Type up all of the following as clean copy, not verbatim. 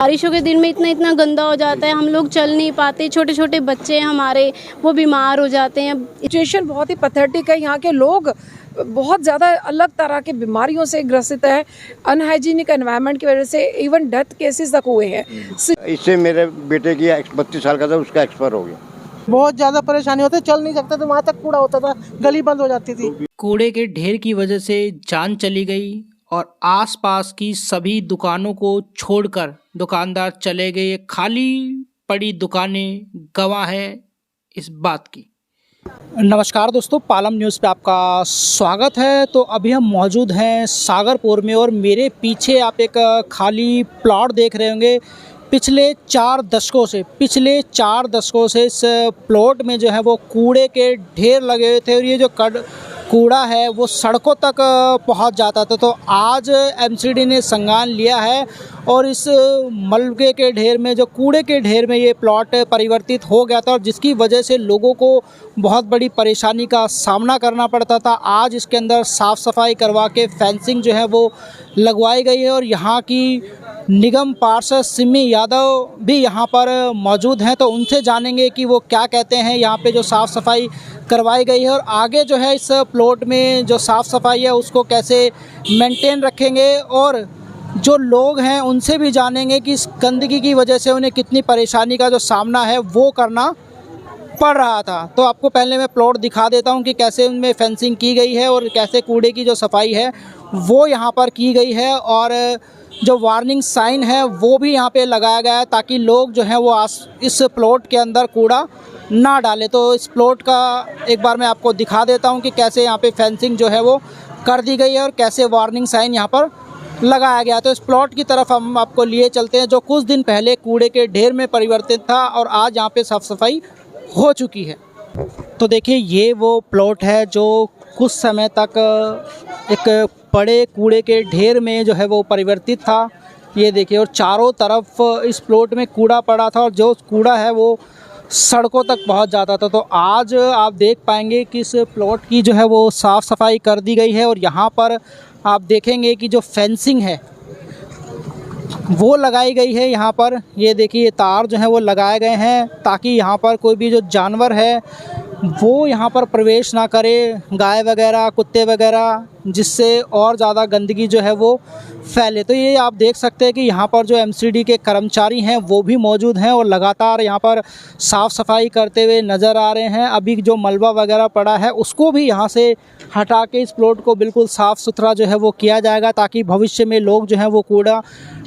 बारिशों के दिन में इतना इतना गंदा हो जाता है, हम लोग चल नहीं पाते, छोटे छोटे बच्चे हैं हमारे, वो बीमार हो जाते हैं। सिचुएशन बहुत ही पैथेटिक है। यहाँ के लोग बहुत ज़्यादा अलग तरह की बीमारियों से ग्रसित है। अनहाइजीनिक एनवायरनमेंट की वजह से इवन डेथ केसेस तक हुए हैं। इससे मेरे बेटे की 32 साल का था, उसका एक्सपायर हो गया। बहुत ज़्यादा परेशानी होती, चल नहीं सकता था, वहाँ तक कूड़ा होता था, गली बंद हो जाती थी। कूड़े के ढेर की वजह से जान चली गई और आसपास की सभी दुकानों को छोड़कर दुकानदार चले गए। खाली पड़ी दुकानें गवाह है इस बात की। नमस्कार दोस्तों, पालम न्यूज़ पे आपका स्वागत है। तो अभी हम मौजूद हैं सागरपुर में और मेरे पीछे आप एक खाली प्लॉट देख रहे होंगे। पिछले 4 दशकों से इस प्लॉट में जो है वो कूड़े के ढेर लगे हुए थे और ये जो कूड़ा है वो सड़कों तक पहुंच जाता था। तो आज एमसीडी ने संज्ञान लिया है और इस मलबे के ढेर में, जो कूड़े के ढेर में ये प्लॉट परिवर्तित हो गया था और जिसकी वजह से लोगों को बहुत बड़ी परेशानी का सामना करना पड़ता था। आज इसके अंदर साफ़ सफाई करवा के फेंसिंग जो है वो लगवाई गई है और यहाँ की निगम पार्षद सिमी यादव भी यहाँ पर मौजूद हैं। तो उनसे जानेंगे कि वो क्या कहते हैं यहाँ पे जो साफ़ सफाई करवाई गई है और आगे जो है इस प्लॉट में जो साफ़ सफाई है उसको कैसे मेंटेन रखेंगे और जो लोग हैं उनसे भी जानेंगे कि इस गंदगी की वजह से उन्हें कितनी परेशानी का जो सामना है वो करना पड़ रहा था। तो आपको पहले मैं प्लॉट दिखा देता हूं कि कैसे उनमें फेंसिंग की गई है और कैसे कूड़े की जो सफाई है वो यहाँ पर की गई है और जो वार्निंग साइन है वो भी यहाँ पे लगाया गया है ताकि लोग जो हैं वो इस प्लॉट के अंदर कूड़ा ना डाले। तो इस प्लॉट का एक बार मैं आपको दिखा देता हूँ कि कैसे यहाँ पे फेंसिंग जो है वो कर दी गई है और कैसे वार्निंग साइन यहाँ पर लगाया गया। तो इस प्लॉट की तरफ हम आपको लिए चलते हैं जो कुछ दिन पहले कूड़े के ढेर में परिवर्तित था और आज यहाँ पे साफ़ सफाई हो चुकी है। तो देखिए ये वो प्लॉट है जो कुछ समय तक एक बड़े कूड़े के ढेर में जो है वो परिवर्तित था। ये देखिए और चारों तरफ इस प्लॉट में कूड़ा पड़ा था और जो कूड़ा है वो सड़कों तक पहुंच जाता था। तो आज आप देख पाएंगे कि इस प्लॉट की जो है वो साफ़ सफाई कर दी गई है और यहाँ पर आप देखेंगे कि जो फेंसिंग है वो लगाई गई है। यहाँ पर ये देखिए तार जो है वो लगाए गए हैं ताकि यहाँ पर कोई भी जो जानवर है वो यहाँ पर प्रवेश ना करे, गाय वगैरह, कुत्ते वगैरह, जिससे और ज़्यादा गंदगी जो है वो फैले। तो ये आप देख सकते हैं कि यहाँ पर जो एमसीडी के कर्मचारी हैं वो भी मौजूद हैं और लगातार यहाँ पर साफ़ सफाई करते हुए नज़र आ रहे हैं। अभी जो मलबा वगैरह पड़ा है उसको भी यहाँ से हटा के इस प्लॉट को बिल्कुल साफ़ सुथरा जो है वो किया जाएगा ताकि भविष्य में लोग जो है वो कूड़ा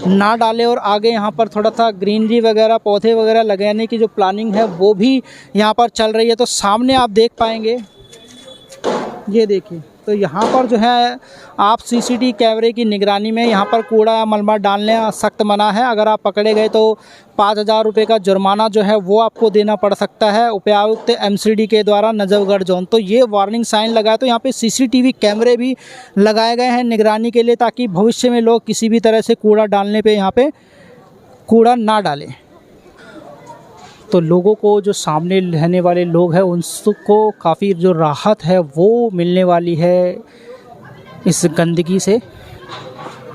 ना डालें और आगे यहाँ पर थोड़ा सा ग्रीनरी वगैरह, पौधे वगैरह लगाने की जो प्लानिंग है वो भी यहाँ पर चल रही है। तो सामने आप देख पाएंगे, ये देखिए, तो यहाँ पर जो है आप सीसीटीवी कैमरे की निगरानी में यहाँ पर कूड़ा या मलबा डालने सख्त मना है। अगर आप पकड़े गए तो 5,000 रुपये का जुर्माना जो है वो आपको देना पड़ सकता है उपायुक्त एमसीडी के द्वारा नजफगढ़ जोन। तो ये वार्निंग साइन लगाया। तो यहाँ पे सीसीटीवी कैमरे भी लगाए गए हैं निगरानी के लिए ताकि भविष्य में लोग किसी भी तरह से कूड़ा डालने पर यहाँ पर कूड़ा ना डालें। तो लोगों को, जो सामने रहने वाले लोग हैं, उनको काफ़ी जो राहत है वो मिलने वाली है इस गंदगी से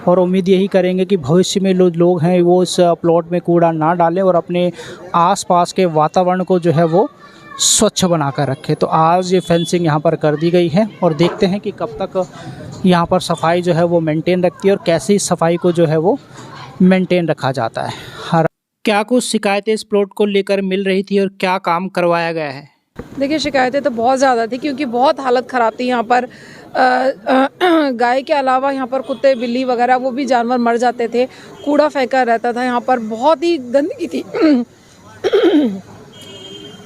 और उम्मीद यही करेंगे कि भविष्य में लोग हैं वो इस प्लॉट में कूड़ा ना डालें और अपने आसपास के वातावरण को जो है वो स्वच्छ बना कर रखें। तो आज ये फेंसिंग यहाँ पर कर दी गई है और देखते हैं कि कब तक यहाँ पर सफाई जो है वो मेंटेन रखती है और कैसे इस सफाई को जो है वो मेंटेन रखा जाता है। क्या कुछ शिकायतें इस प्लॉट को लेकर मिल रही थी और क्या काम करवाया गया है? देखिए शिकायतें तो बहुत ज़्यादा थी क्योंकि बहुत हालत ख़राब थी। यहाँ पर गाय के अलावा यहाँ पर कुत्ते, बिल्ली वगैरह वो भी जानवर मर जाते थे। कूड़ा फेंका रहता था, यहाँ पर बहुत ही गंदगी थी।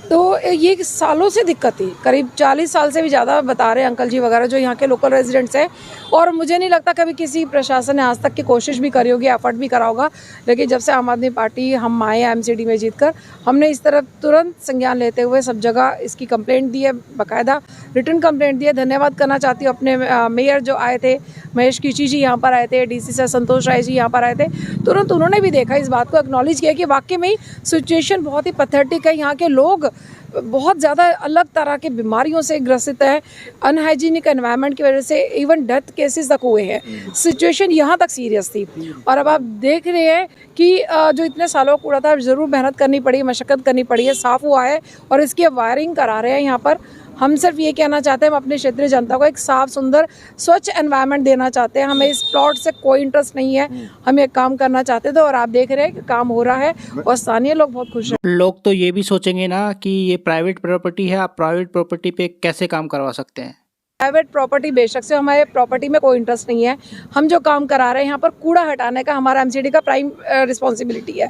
तो ये सालों से दिक्कत थी, करीब 40 साल से भी ज़्यादा बता रहे हैं अंकल जी वगैरह जो यहाँ के लोकल रेजिडेंट्स हैं। और मुझे नहीं लगता कभी किसी प्रशासन ने आज तक की कोशिश भी करी होगी, एफर्ट भी करा होगा। लेकिन जब से आम आदमी पार्टी हम आए एमसीडी में जीतकर, हमने इस तरफ तुरंत संज्ञान लेते हुए सब जगह इसकी कंप्लेंट दी है, बाकायदा रिटर्न कंप्लेंट दी है। धन्यवाद करना चाहती हूँ अपने मेयर जो आए थे, महेश कीची जी यहाँ पर आए थे, डीसी सर संतोष राय जी यहाँ पर आए थे। तुरंत उन्होंने भी देखा, इस बात को एक्नॉलेज किया कि वाकई में सिचुएशन बहुत ही पैथेटिक है। यहाँ के लोग बहुत ज़्यादा अलग तरह के बीमारियों से ग्रसित है। अनहाइजीनिक एनवायरनमेंट की वजह से इवन डेथ केसेस तक हुए हैं। सिचुएशन यहाँ तक सीरियस थी और अब आप देख रहे हैं कि जो इतने सालों कूड़ा था, ज़रूर मेहनत करनी पड़ी, मशक्क़त करनी पड़ी है, साफ़ हुआ है और इसकी वायरिंग करा रहे हैं यहाँ पर। हम सिर्फ ये कहना चाहते हैं, हम अपने क्षेत्रीय जनता को एक साफ सुंदर स्वच्छ एनवायरनमेंट देना चाहते हैं। हमें इस प्लॉट से कोई इंटरेस्ट नहीं है, हम एक काम करना चाहते थे और आप देख रहे हैं कि काम हो रहा है और स्थानीय लोग बहुत खुश हैं। लोग तो ये भी सोचेंगे ना कि ये प्राइवेट प्रॉपर्टी है, आप प्राइवेट प्रॉपर्टी पे कैसे काम करवा सकते हैं। प्राइवेट प्रॉपर्टी बेशक से, हमारे प्रॉपर्टी में कोई इंटरेस्ट नहीं है। हम जो काम करा रहे हैं यहाँ पर कूड़ा हटाने का हमारा एमसीडी का प्राइम रिस्पॉन्सिबिलिटी है।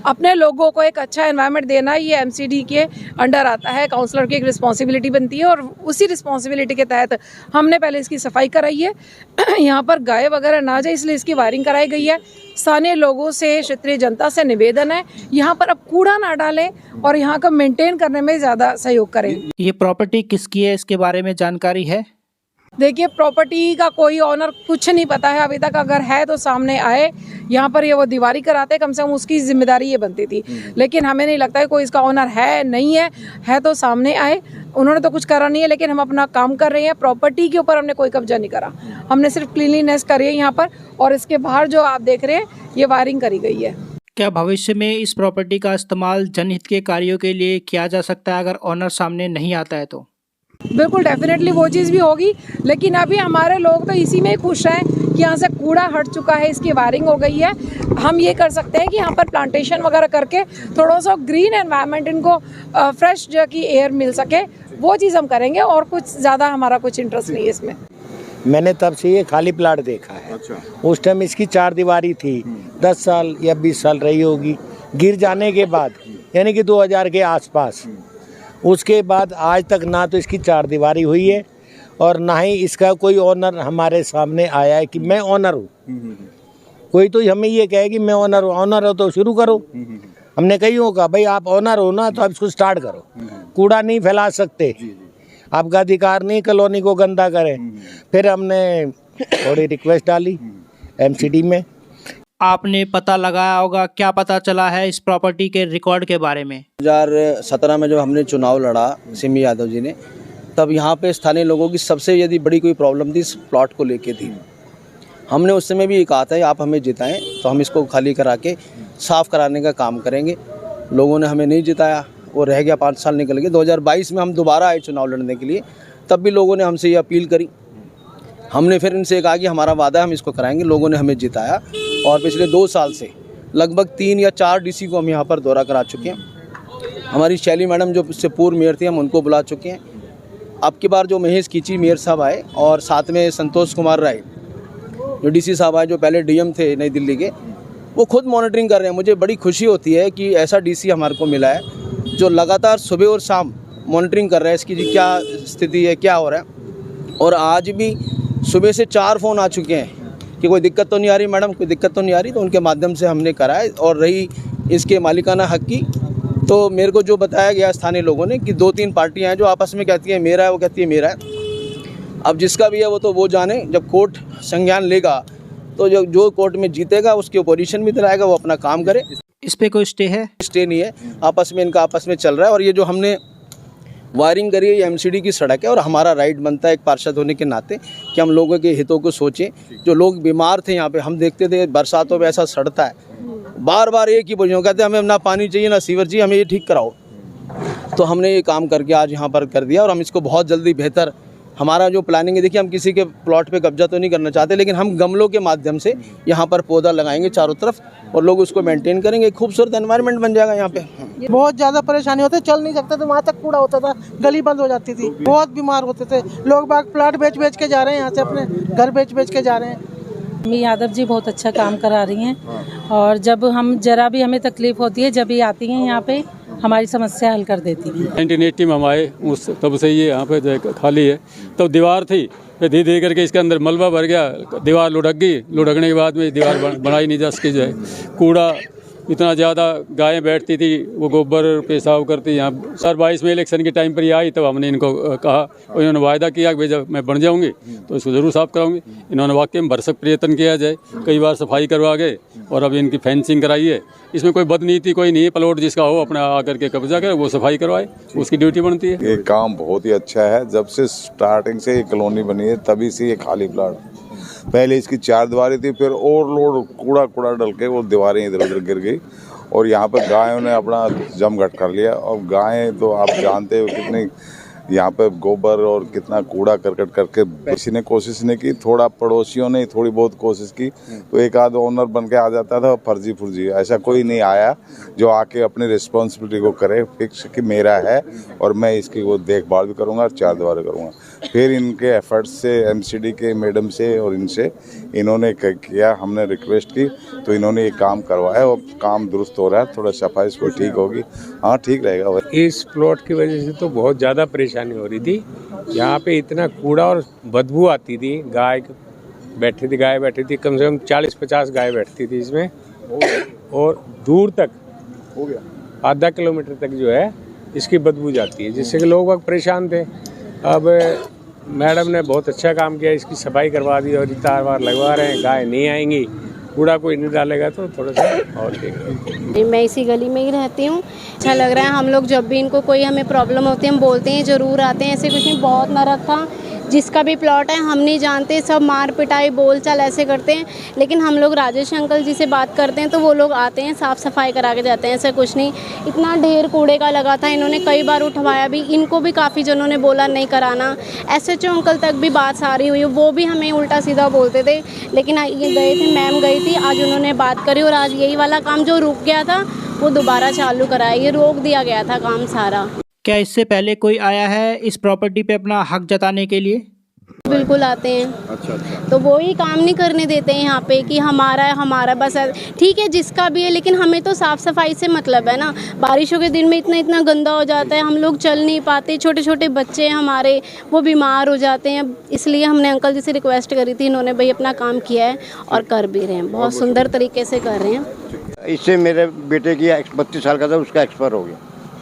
अपने लोगों को एक अच्छा एनवायरनमेंट देना ये एमसीडी के अंडर आता है, काउंसलर की एक रिस्पॉन्सिबिलिटी बनती है और उसी रिस्पॉन्सिबिलिटी के तहत हमने पहले इसकी सफाई कराई है। यहाँ पर गाय वगैरह ना जाए इसलिए इसकी वायरिंग कराई गई है। स्थानीय लोगों से, क्षेत्रीय जनता से निवेदन है यहाँ पर अब कूड़ा ना डालें और यहाँ का मेंटेन करने में ज़्यादा सहयोग करें। ये प्रॉपर्टी किसकी है, इसके बारे में जानकारी है? देखिए, प्रॉपर्टी का कोई ऑनर कुछ नहीं पता है अभी तक। अगर है तो सामने आए, यहाँ पर ये वो दीवारी कराते, कम से कम उसकी जिम्मेदारी ये बनती थी। लेकिन हमें नहीं लगता है कोई इसका ऑनर है, नहीं है तो सामने आए। उन्होंने तो कुछ करा नहीं है, लेकिन हम अपना काम कर रहे हैं। प्रॉपर्टी के ऊपर हमने कोई कब्जा नहीं करा, हमने सिर्फ क्लीनलीनेस करी है यहाँ पर और इसके बाहर जो आप देख रहे हैं ये वायरिंग करी गई है। क्या भविष्य में इस प्रॉपर्टी का इस्तेमाल जनहित के कार्यों के लिए किया जा सकता है अगर ऑनर सामने नहीं आता है तो? बिल्कुल, डेफिनेटली वो चीज़ भी होगी, लेकिन अभी हमारे लोग तो इसी में ही खुश हैं कि यहाँ से कूड़ा हट चुका है, इसकी वायरिंग हो गई है। हम ये कर सकते हैं कि यहाँ पर प्लांटेशन वगैरह करके थोड़ा सा ग्रीन एनवायरनमेंट, इनको फ्रेश जो की एयर मिल सके, वो चीज़ हम करेंगे और कुछ ज़्यादा हमारा कुछ इंटरेस्ट नहीं है इसमें। मैंने तब से ये खाली प्लाट देखा है। अच्छा। उस टाइम इसकी 4 दीवारी थी, 10 साल या 20 साल रही होगी। गिर जाने के बाद यानी कि 2000 के आसपास, उसके बाद आज तक ना तो इसकी 4 दीवारी हुई है और ना ही इसका कोई ऑनर हमारे सामने आया है कि मैं ऑनर हूँ। कोई तो हमें ये कहे कि मैं ऑनर हूँ। ऑनर हो तो शुरू करो। हमने कईयों का, भाई आप ऑनर हो ना तो आप इसको स्टार्ट करो। कूड़ा नहीं फैला सकते, आपका अधिकार नहीं कॉलोनी को गंदा करें। फिर हमने थोड़ी रिक्वेस्ट डाली एमसीडी में। आपने पता लगाया होगा, क्या पता चला है इस प्रॉपर्टी के रिकॉर्ड के बारे में? 2017 में जब हमने चुनाव लड़ा सिमी यादव जी ने, तब यहाँ पे स्थानीय लोगों की सबसे यदि बड़ी कोई प्रॉब्लम थी इस प्लॉट को लेके थी। हमने उस समय भी ये कहा था आप हमें जिताएं तो हम इसको खाली करा के साफ़ कराने का काम करेंगे। लोगों ने हमें नहीं जिताया, वो रह गया, 5 साल निकल गए। 2022 में हम दोबारा आए चुनाव लड़ने के लिए, तब भी लोगों ने हमसे ये अपील करी। हमने फिर इनसे कहा कि हमारा वादा है, हम इसको कराएंगे। लोगों ने हमें जिताया और पिछले 2 साल से लगभग 3 या 4 डीसी को हम यहाँ पर दौरा करा चुके हैं। हमारी शैली मैडम जो इससे पूर्व मेयर थी, हम उनको बुला चुके हैं। अब की बार जो महेश कीची मेयर साहब आए और साथ में संतोष कुमार राय जो डीसी साहब आए, जो पहले डीएम थे नई दिल्ली के, वो खुद मॉनिटरिंग कर रहे हैं। मुझे बड़ी खुशी होती है कि ऐसा डीसी हमारे को मिला है जो लगातार सुबह और शाम मॉनिटरिंग कर रहा है इसकी क्या स्थिति है, क्या हो रहा है। और आज भी सुबह से 4 फ़ोन आ चुके हैं कि कोई दिक्कत तो नहीं आ रही मैडम, कोई दिक्कत तो नहीं आ रही। तो उनके माध्यम से हमने कराया। और रही इसके मालिकाना हक की, तो मेरे को जो बताया गया स्थानीय लोगों ने कि 2-3 पार्टियां हैं जो आपस में कहती हैं मेरा है, वो कहती है मेरा है। अब जिसका भी है वो तो वो जाने। जब कोर्ट संज्ञान लेगा तो जो कोर्ट में जीतेगा उसकी ओपोजिशन भी दिलाएगा, वो अपना काम करे। इस पे कोई स्टे है? स्टे नहीं है, आपस में इनका आपस में चल रहा है। और ये जो हमने वायरिंग करी है ये एमसीडी की सड़क है और हमारा राइट बनता है एक पार्षद होने के नाते कि हम लोगों के हितों को सोचें। जो लोग बीमार थे यहाँ पे, हम देखते थे बरसातों में ऐसा सड़ता है, बार बार एक ही बोझों कहते हैं हमें ना पानी चाहिए ना सीवर चाहिए, हमें ये ठीक कराओ। तो हमने ये काम करके आज यहाँ पर कर दिया और हम इसको बहुत जल्दी बेहतर, हमारा जो प्लानिंग है, देखिए हम किसी के प्लॉट पे कब्जा तो नहीं करना चाहते, लेकिन हम गमलों के माध्यम से यहाँ पर पौधा लगाएंगे चारों तरफ और लोग उसको मेंटेन करेंगे। खूबसूरत एनवायरनमेंट बन जाएगा यहाँ पे। बहुत ज़्यादा परेशानी होती, चल नहीं सकते थे, वहाँ तक कूड़ा होता था, गली बंद हो जाती थी, बहुत बीमार होते थे लोग। बाग प्लाट बेच के जा रहे हैं, यहाँ से अपने घर बेच के जा रहे हैं। मी यादव जी बहुत अच्छा काम करा रही हैं और जब हम जरा भी हमें तकलीफ होती है, जब ये आती हैं यहाँ पे हमारी समस्या हल कर देती हैं। 1980 में हम आए, उस तब से ये यहाँ पे खाली है। तब दीवार थी, फिर धीरे धीरे करके इसके अंदर मलबा भर गया, दीवार लुढ़क गई। लुढ़कने के बाद में दीवार बनाई नहीं जा सकी, जो है कूड़ा इतना ज़्यादा गायें बैठती थी, वो गोबर पेशाब करती। यहाँ 2022 में इलेक्शन के टाइम पर ये आई, तब हमने इनको कहा और इन्होंने वायदा किया कि जब मैं बन जाऊँगी तो इसको ज़रूर साफ़ कराऊंगी। इन्होंने वाकई में भरसक प्रयत्न किया जाए, कई बार सफाई करवा गए और अब इनकी फेंसिंग कराई है। इसमें कोई बदनीति कोई नहीं है, प्लॉट जिसका हो अपना आकर के कब्जा करे, वो सफाई करवाए, उसकी ड्यूटी बनती है। ये काम बहुत ही अच्छा है। जब से स्टार्टिंग से ये कॉलोनी बनी है तभी से ये खाली प्लाट, पहले इसकी 4 दीवारें थी, फिर ओवरलोड कूड़ा डल के वो दीवारें इधर उधर गिर गई और यहाँ पर गायों ने अपना जमघट कर लिया। और गायें तो आप जानते हो कितनी यहाँ पे गोबर और कितना कूड़ा करकट करके, किसी ने कोशिश नहीं की, थोड़ा पड़ोसियों ने थोड़ी बहुत कोशिश की तो एक आध ओनर बन के आ जाता था, फर्जी ऐसा कोई नहीं आया जो आके अपनी रिस्पॉन्सिबिलिटी को करे, फिक्स कि मेरा है और मैं इसकी वो देखभाल भी करूँगा और 4 दीवारें करूँगा। फिर इनके एफर्ट्स से, एमसीडी के मैडम से और इनसे इन्होंने किया, हमने रिक्वेस्ट की तो इन्होंने ये काम करवाया और काम दुरुस्त हो रहा है। थोड़ा सफाई इसको ठीक होगी, हाँ ठीक रहेगा। इस प्लॉट की वजह से तो बहुत ज़्यादा परेशानी हो रही थी। यहाँ पे इतना कूड़ा और बदबू आती थी। गाय बैठी थी, कम से कम 40-50 गाय बैठती थी इसमें और दूर तक हो गया आधा किलोमीटर तक जो है इसकी बदबू जाती है, जिससे कि लोग वक्त परेशान थे। अब मैडम ने बहुत अच्छा काम किया, इसकी सफाई करवा दी और तार वार लगवा रहे हैं, गाय नहीं आएंगी, कूड़ा कोई नहीं डालेगा तो थोड़ा सा और ठीक। मैं इसी गली में ही रहती हूँ, अच्छा लग रहा है। हम लोग जब भी इनको कोई हमें प्रॉब्लम होती है हम बोलते हैं, ज़रूर आते हैं, ऐसे कुछ नहीं। बहुत नरक था, जिसका भी प्लॉट है हम नहीं जानते, सब मार पिटाई बोल चाल ऐसे करते हैं। लेकिन हम लोग राजेश अंकल जी से बात करते हैं तो वो लोग आते हैं, साफ़ सफाई करा के जाते हैं, ऐसा कुछ नहीं। इतना ढेर कूड़े का लगा था, इन्होंने कई बार उठवाया भी, इनको भी काफ़ी जनों ने बोला नहीं कराना। SHO अंकल तक भी बात सारी हुई, वो भी हमें उल्टा सीधा बोलते थे। लेकिन ये गए थे, मैम गई थी, आज उन्होंने बात करी और आज यही वाला काम जो रुक गया था वो दोबारा चालू कराया। ये रोक दिया गया था काम सारा। क्या इससे पहले कोई आया है इस प्रॉपर्टी पे अपना हक जताने के लिए? बिल्कुल आते हैं। अच्छा। तो वो ही काम नहीं करने देते हैं यहाँ पे कि हमारा है, हमारा बस ठीक है जिसका भी है, लेकिन हमें तो साफ़ सफाई से मतलब है ना। बारिशों के दिन में इतना गंदा हो जाता है, हम लोग चल नहीं पाते, छोटे छोटे बच्चे हैं हमारे, वो बीमार हो जाते हैं। इसलिए हमने अंकल जी से रिक्वेस्ट करी थी, इन्होंने भाई अपना काम किया है और कर भी रहे हैं, बहुत सुंदर तरीके से कर रहे हैं। इससे मेरे बेटे की 32 साल का था, उसका एक्सपायर हो गया।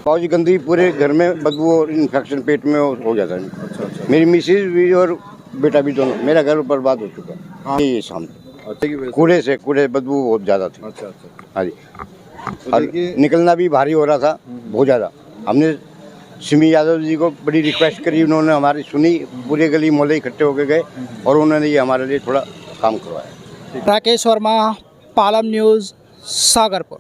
बहुत ही गंदी, पूरे घर में बदबू और इन्फेक्शन पेट में हो जाता है। अच्छा। मेरी मिसेज भी और बेटा भी दोनों, मेरा घर बर्बाद हो चुका है। हाँ। ये सामने कूड़े बदबू बहुत ज़्यादा थी। अच्छा। हाँ जी, और निकलना भी भारी हो रहा था बहुत ज़्यादा। हमने सिमी यादव जी को बड़ी रिक्वेस्ट करी, उन्होंने हमारी सुनी, पूरे गली मोहल्ले इकट्ठे होकर गए और उन्होंने ये हमारे लिए थोड़ा काम करवाया। राकेश वर्मा, पालम न्यूज़, सागरपुर।